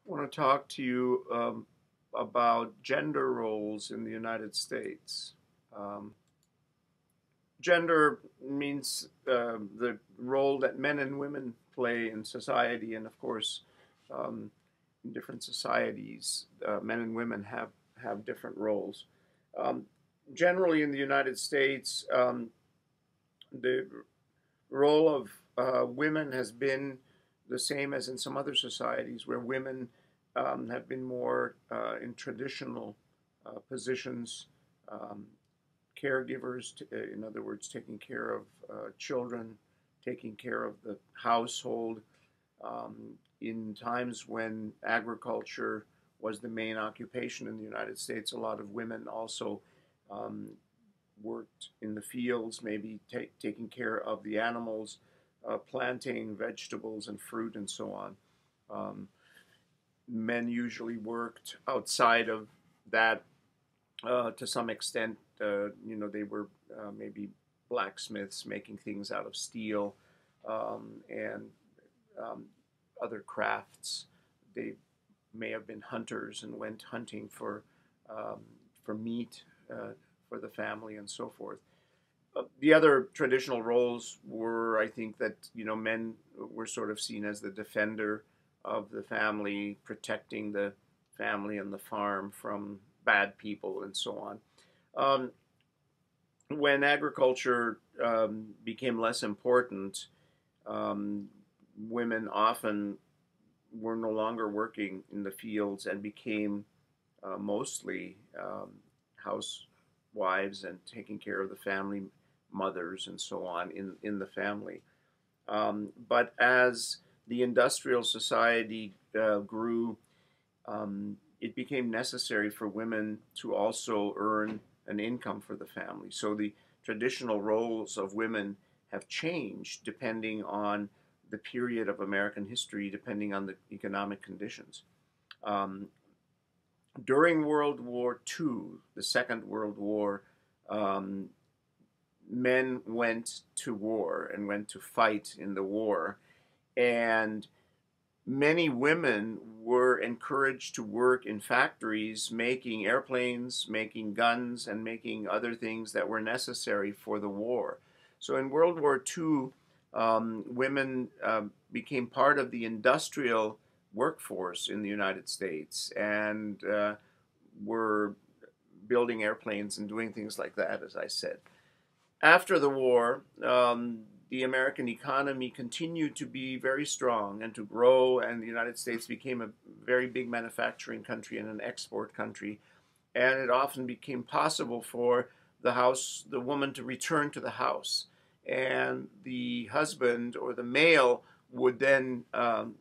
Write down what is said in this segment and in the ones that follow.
want to talk to you about gender roles in the United States. Um, Gender means the role that men and women play in society, and of course, um, in different societies, men and women have different roles. Um, Generally, in the United States, the role of women has been the same as in some other societies where women have been more in traditional positions, um, caregivers, in other words, taking care of children, taking care of the household. Um, in times when agriculture was the main occupation in the United States, a lot of women also um, worked in the fields, maybe taking care of the animals, planting vegetables and fruit and so on. Um, Men usually worked outside of that to some extent. They were maybe blacksmiths making things out of steel and um, other crafts. They may have been hunters and went hunting um, for meat for the family and so forth. The other traditional roles were, I think, that men were sort of seen as the defender of the family, protecting the family and the farm from bad people and so on. Um, when agriculture became less important, um, women often were no longer working in the fields and became mostly housewives and taking care of the family, mothers and so on in the family. But as the industrial society grew, it became necessary for women to also earn an income for the family. So the traditional roles of women have changed depending on the period of American history, depending on the economic conditions. Um, During World War II, the Second World War, um, men went to war and went to fight in the war. And many women were encouraged to work in factories making airplanes, making guns, and making other things that were necessary for the war. So in World War II, women became part of the industrial workforce in the United States and were building airplanes and doing things like that, as I said. After the war, the American economy continued to be very strong and to grow, and the United States became a very big manufacturing country and an export country. And it often became possible for the woman to return to the house. And the husband or the male would then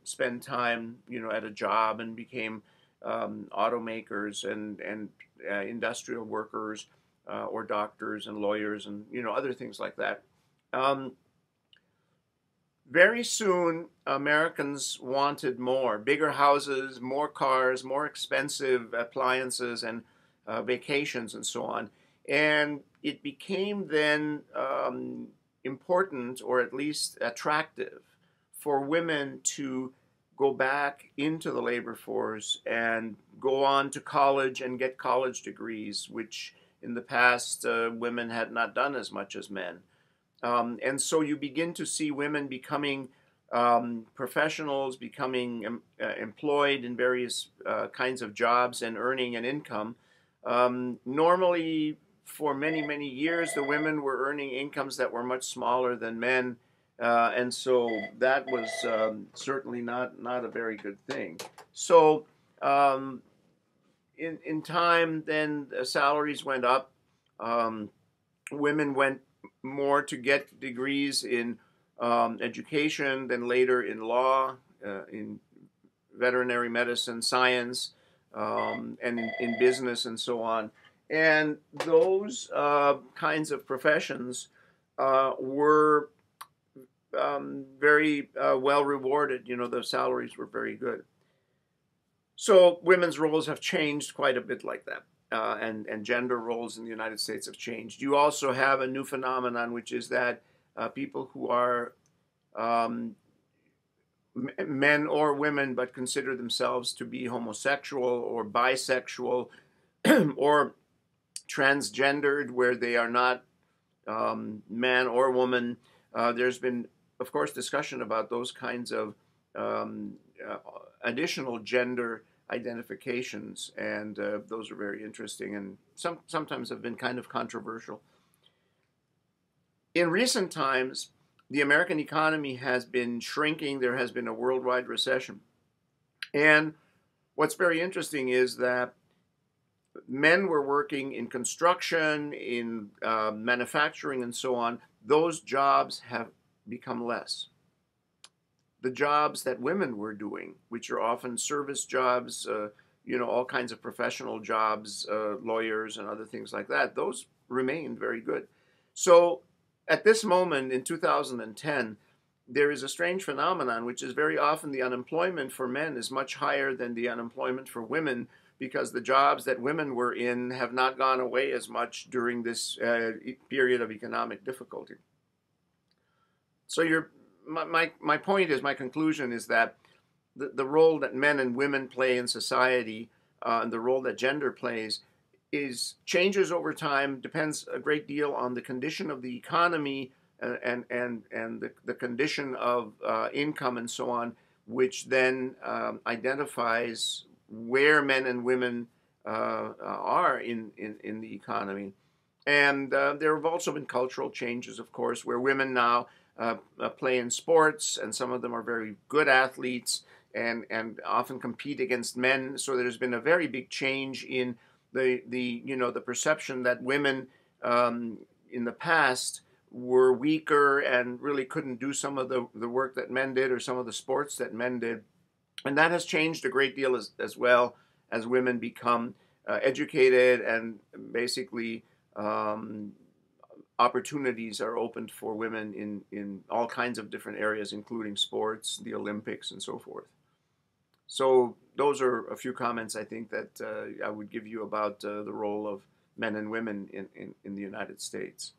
spend time, at a job and became automakers and industrial workers or doctors and lawyers and other things like that. Um, Very soon, Americans wanted more, bigger houses, more cars, more expensive appliances and vacations and so on. And it became then important, or at least attractive, for women to go back into the labor force and go on to college and get college degrees, which in the past women had not done as much as men. And so you begin to see women becoming professionals, becoming employed in various kinds of jobs and earning an income. Normally, for many, many years, the women were earning incomes that were much smaller than men. And so that was certainly not a very good thing. So um, in time, then salaries went up. Um, Women went more to get degrees in education, then later in law, in veterinary medicine, science, and in business and so on. And those kinds of professions were very well rewarded. The salaries were very good. So women's roles have changed quite a bit like that. And gender roles in the United States have changed. You also have a new phenomenon, which is that people who are um, men or women, but consider themselves to be homosexual or bisexual or transgendered, where they are not man or woman. There's been, of course, discussion about those kinds of um, uh, additional gender identifications, and those are very interesting and sometimes have been kind of controversial. In recent times, the American economy has been shrinking. There has been a worldwide recession. And what's very interesting is that men were working in construction, in manufacturing, and so on. Those jobs have become less. The jobs that women were doing, which are often service jobs, all kinds of professional jobs, lawyers and other things like that, those remained very good. So at this moment in 2010, there is a strange phenomenon, which is very often the unemployment for men is much higher than the unemployment for women, because the jobs that women were in have not gone away as much during this period of economic difficulty. So my point is, my conclusion is that the role that men and women play in society, and the role that gender plays, changes over time, depends a great deal on the condition of the economy, and the condition of income and so on, which then identifies where men and women are in the economy. And there have also been cultural changes, of course, where women now play in sports, and some of them are very good athletes and often compete against men. So there's been a very big change in the perception that women in the past were weaker and really couldn't do some of the work that men did, or some of the sports that men did. And that has changed a great deal as well as women become educated, and basically opportunities are opened for women in all kinds of different areas, including sports, the Olympics, and so forth. So those are a few comments I think that I would give you about the role of men and women in the United States.